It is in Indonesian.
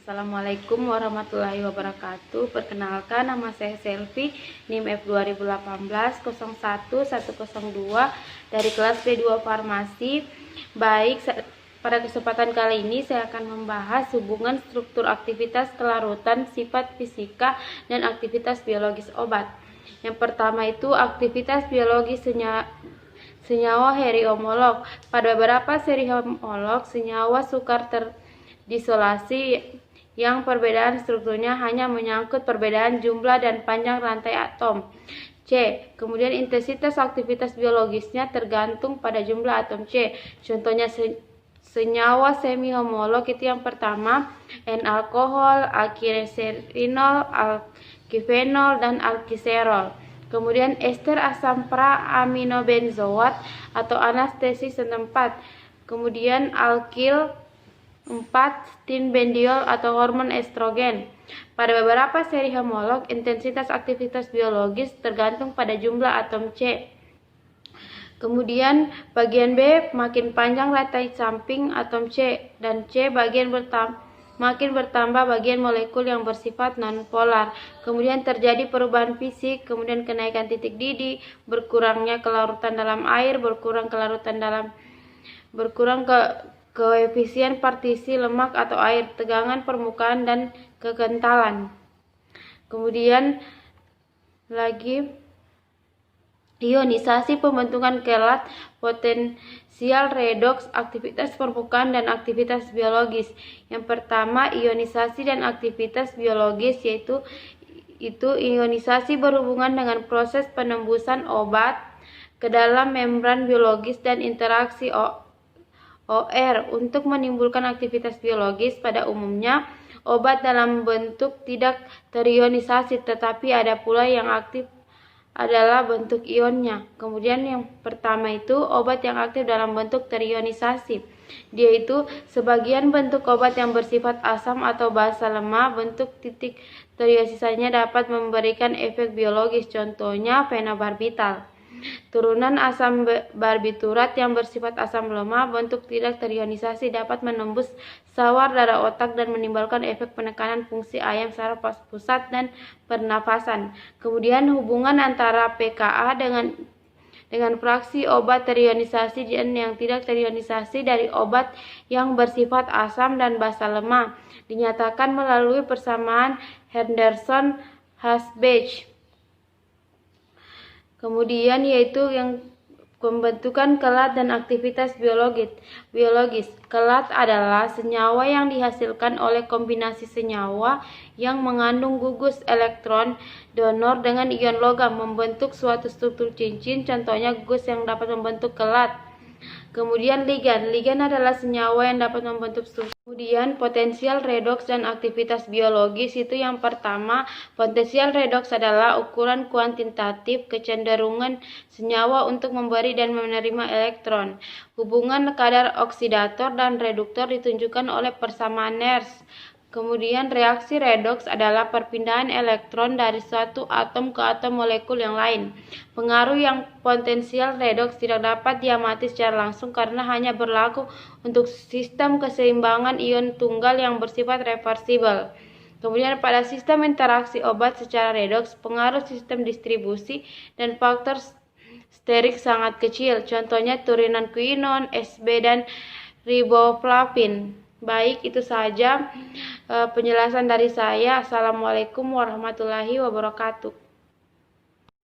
Assalamualaikum warahmatullahi wabarakatuh. Perkenalkan, nama saya Selvi, NIM F 2018 01102 dari kelas B2 Farmasi. Baik, pada kesempatan kali ini saya akan membahas hubungan struktur aktivitas kelarutan, sifat fisika, dan aktivitas biologis obat. Yang pertama itu aktivitas biologis senyawa heri-homolog. Pada beberapa seri homolog, senyawa sukar terdisolasi yang perbedaan strukturnya hanya menyangkut perbedaan jumlah dan panjang rantai atom. C. Kemudian intensitas aktivitas biologisnya tergantung pada jumlah atom C. Contohnya senyawa semi-homolog itu yang pertama N-alkohol, alkilserinol, alkifenol, dan alkiserol. Kemudian ester asam pra-aminobenzoat atau anestesis setempat. Kemudian alkil 4-stinbendiol atau hormon estrogen. Pada beberapa seri homolog, intensitas aktivitas biologis tergantung pada jumlah atom C. Kemudian bagian B, makin panjang rantai samping atom C, dan C makin bertambah bagian molekul yang bersifat nonpolar. Kemudian terjadi perubahan fisik, kemudian kenaikan titik didih, berkurangnya kelarutan dalam air, berkurang koefisien partisi lemak atau air, tegangan permukaan, dan kekentalan. Kemudian lagi ionisasi, pembentukan kelat, potensial redoks, aktivitas permukaan, dan aktivitas biologis. Yang pertama ionisasi dan aktivitas biologis, yaitu ionisasi berhubungan dengan proses penembusan obat ke dalam membran biologis dan interaksi OR untuk menimbulkan aktivitas biologis. Pada umumnya obat dalam bentuk tidak terionisasi, tetapi ada pula yang aktif adalah bentuk ionnya. Kemudian yang pertama itu obat yang aktif dalam bentuk terionisasi. Dia itu sebagian bentuk obat yang bersifat asam atau basa lemah, bentuk titik terionisasinya dapat memberikan efek biologis, contohnya fenobarbital. Turunan asam barbiturat yang bersifat asam lemah, bentuk tidak terionisasi, dapat menembus sawar darah otak dan menimbulkan efek penekanan fungsi ayam saraf pusat dan pernafasan. Kemudian hubungan antara pKa dengan fraksi obat terionisasi dan yang tidak terionisasi dari obat yang bersifat asam dan basa lemah dinyatakan melalui persamaan Henderson-Husbach. Kemudian yaitu yang pembentukan kelat dan aktivitas biologis. Kelat adalah senyawa yang dihasilkan oleh kombinasi senyawa yang mengandung gugus elektron donor dengan ion logam membentuk suatu struktur cincin, contohnya gugus yang dapat membentuk kelat. Kemudian ligan adalah senyawa yang dapat membentuk struktur. Kemudian potensial redoks dan aktivitas biologis itu yang pertama, potensial redoks adalah ukuran kuantitatif kecenderungan senyawa untuk memberi dan menerima elektron. Hubungan kadar oksidator dan reduktor ditunjukkan oleh persamaan Nernst. Kemudian reaksi redoks adalah perpindahan elektron dari suatu atom ke atom molekul yang lain. Pengaruh yang potensial redoks tidak dapat diamati secara langsung karena hanya berlaku untuk sistem keseimbangan ion tunggal yang bersifat reversibel. Kemudian pada sistem interaksi obat secara redoks, pengaruh sistem distribusi dan faktor sterik sangat kecil, contohnya turinon quinon, SB, dan riboflavin. Baik, itu saja penjelasan dari saya. Assalamualaikum warahmatullahi wabarakatuh.